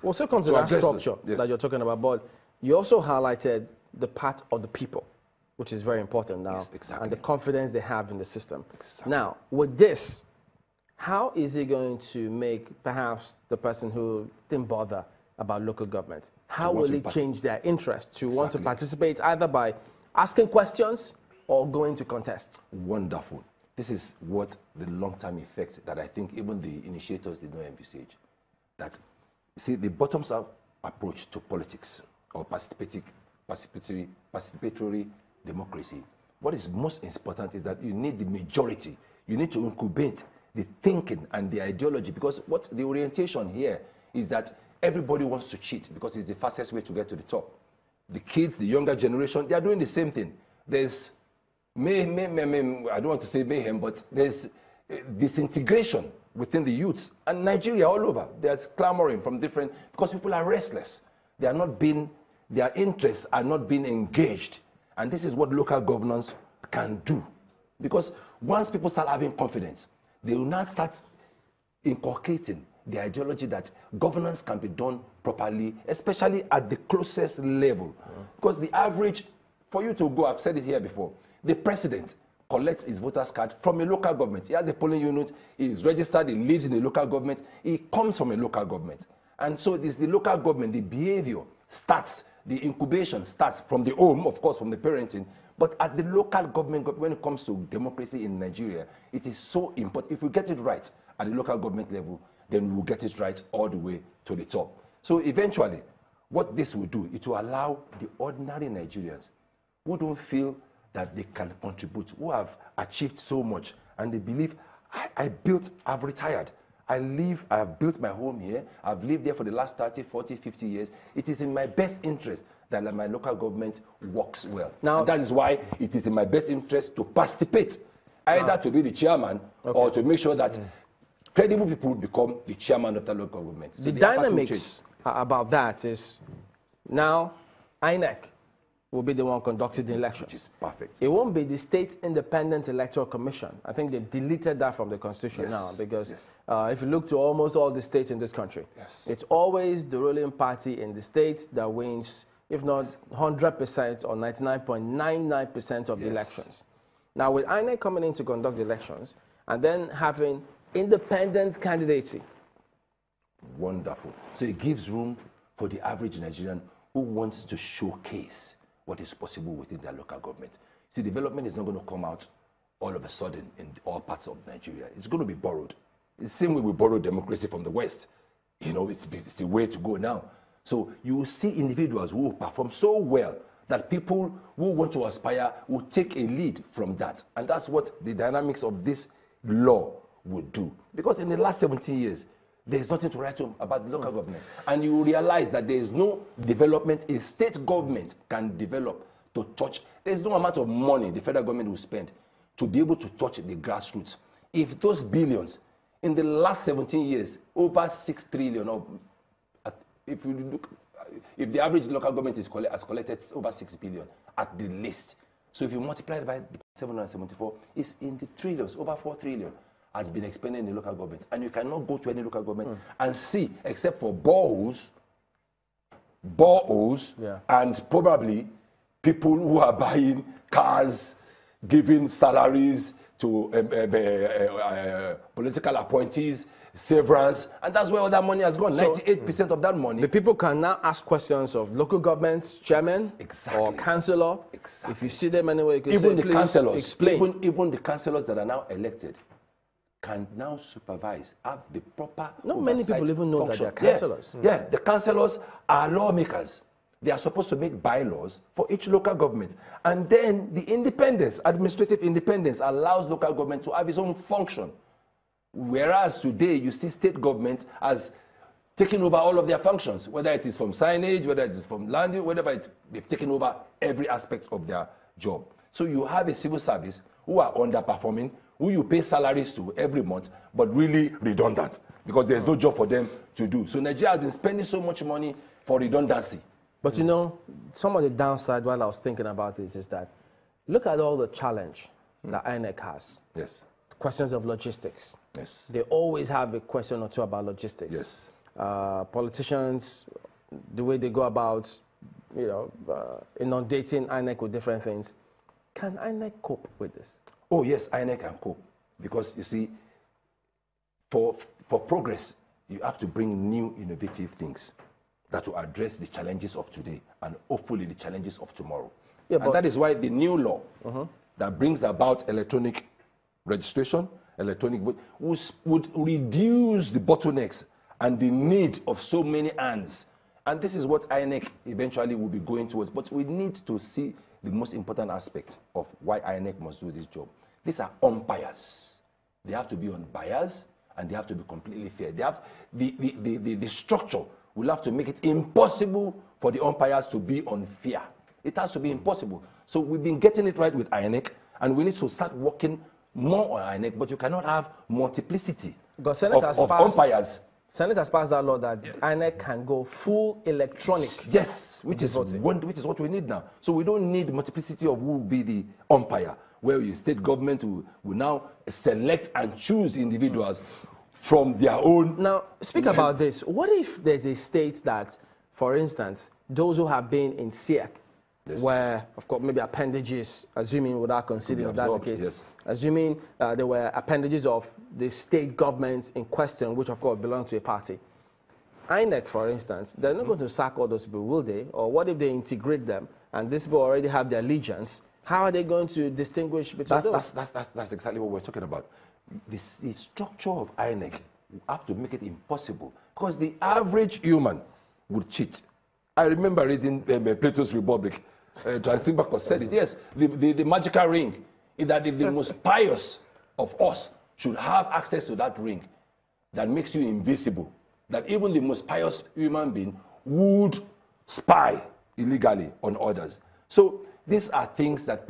We'll still come to that structure that you're talking about, but you also highlighted the part of the people, which is very important now, and the confidence they have in the system. Now, with this, how is it going to make perhaps the person who didn't bother about local government, how will it change their interest to want to participate either by asking questions or going to contest? Wonderful. This is what the long-term effect that I think even the initiators did not envisage. That, see, the bottoms-up approach to politics or participatory democracy, what is most important is that you need the majority. You need to incubate the thinking and the ideology, because what the orientation here is that everybody wants to cheat because it's the fastest way to get to the top. The kids, the younger generation, they are doing the same thing. There's mayhem, I don't want to say mayhem, but there's disintegration within the youths. And Nigeria all over, there's clamoring from different, because people are restless. They are not being, their interests are not being engaged. And this is what local governance can do. Because once people start having confidence, they will now start inculcating the ideology that governance can be done properly, especially at the closest level. Because the average, for you to go, I've said it here before, the president collects his voter's card from a local government. He has a polling unit, he's registered, he lives in a local government, he comes from a local government. And so it is the local government, the behavior starts, the incubation starts from the home, of course, from the parenting, but at the local government, when it comes to democracy in Nigeria, it is so important. If we get it right at the local government level, then we will get it right all the way to the top. So eventually, what this will do, it will allow the ordinary Nigerians who don't feel that they can contribute, who have achieved so much, and they believe, I've retired. I have built my home here. I've lived there for the last 30, 40, 50 years. It is in my best interest that my local government works well. Now, and that is why it is in my best interest to participate, either to be the chairman or to make sure that credible people become the chairman of the local government. So the dynamics about that is now INEC will be the one conducting the elections. Which is perfect. It won't be the State Independent Electoral Commission. I think they deleted that from the Constitution now, because if you look to almost all the states in this country, it's always the ruling party in the state that wins, if not 100% or 99.99% of the elections. Now, with INEC coming in to conduct the elections and then having independent candidacy. Wonderful. So it gives room for the average Nigerian who wants to showcase what is possible within their local government. See, development is not going to come out all of a sudden in all parts of Nigeria. It's going to be borrowed. It's the same way we borrow democracy from the West. You know, it's the way to go now. So you will see individuals who will perform so well that people who want to aspire will take a lead from that. And that's what the dynamics of this law would do. Because in the last 17 years, there's nothing to write home about the local government. And you realize that there is no development a state government can develop to touch. There's no amount of money the federal government will spend to be able to touch the grassroots. If those billions, in the last 17 years, over 6 trillion, or if you look, if the average local government has collected over 6 billion at the least. So if you multiply it by 774, it's in the trillions, over 4 trillion. Has been expended in the local government. And you cannot go to any local government and see, except for boreholes, and probably people who are buying cars, giving salaries to political appointees, severance, and that's where all that money has gone. 98% of that money. The people can now ask questions of local governments, chairman, or councillor. If you see them anywhere, you can even say, the councillors, explain. Even the councillors that are now elected can now supervise, have the proper Not many people even know that they are councillors. Yeah, the councillors are lawmakers. They are supposed to make bylaws for each local government. And then the independence, administrative independence, allows local government to have its own function. Whereas today, you see state government as taking over all of their functions, whether it is from signage, whether it is from land, whatever they've taken over every aspect of their job. So you have a civil service who are underperforming, who you pay salaries to every month, but really redundant, because there's no job for them to do. So Nigeria has been spending so much money for redundancy. But you know, some of the downside while I was thinking about this is that, look at all the challenge that INEC has. Yes. Questions of logistics. Yes. They always have a question or two about logistics. Yes. politicians, the way they go about, inundating INEC with different things. Can INEC cope with this? Oh, yes, INEC can cope. Because, you see, for progress, you have to bring new, innovative things that will address the challenges of today and hopefully the challenges of tomorrow. Yeah, and that is why the new law that brings about electronic registration, electronic vote, would reduce the bottlenecks and the need of so many hands. And this is what INEC eventually will be going towards. But we need to see the most important aspect of why INEC must do this job. These are umpires. They have to be unbiased and they have to be completely fair. They have the structure will have to make it impossible for the umpires to be unfair. It has to be impossible. So we've been getting it right with INEC, and we need to start working more on INEC, but you cannot have multiplicity of umpires. Senate has passed that law that INEC can go full electronic. Yes, which is what we need now. So we don't need multiplicity of who will be the umpire, where the state government will now select and choose individuals from their own. Now, speak about this. What if there's a state that, for instance, those who have been in SIEC, where, of course, maybe appendages, assuming without considering if that's the case, assuming there were appendages of the state government in question, which, of course, belong to a party. INEC, for instance, they're not going to sack all those people, will they? Or what if they integrate them, and these people already have their allegiance? How are they going to distinguish between those? That's exactly what we're talking about. The structure of INEC have to make it impossible, because the average human would cheat. I remember reading Plato's Republic. Transimbakos said it. Yes, the magical ring is that if the most pious of us should have access to that ring that makes you invisible, that even the most pious human being would spy illegally on others. So these are things that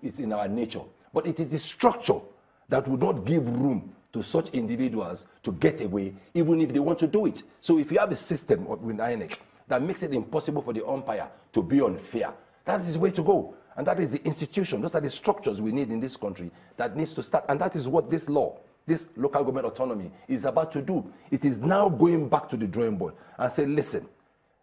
it's in our nature. But it is the structure that would not give room to such individuals to get away, even if they want to do it. So if you have a system with INEC that makes it impossible for the umpire to be unfair, that is the way to go. And that is the institution. Those are the structures we need in this country that needs to start. And that is what this law, this local government autonomy, is about to do. It is now going back to the drawing board and say, listen,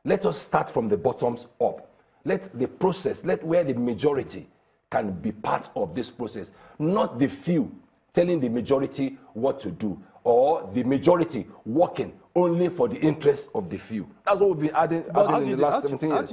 let us start from the bottoms up. Let the process, where the majority can be part of this process, not the few telling the majority what to do, or the majority working only for the interest of the few. That's what we've been adding in the last 17 years.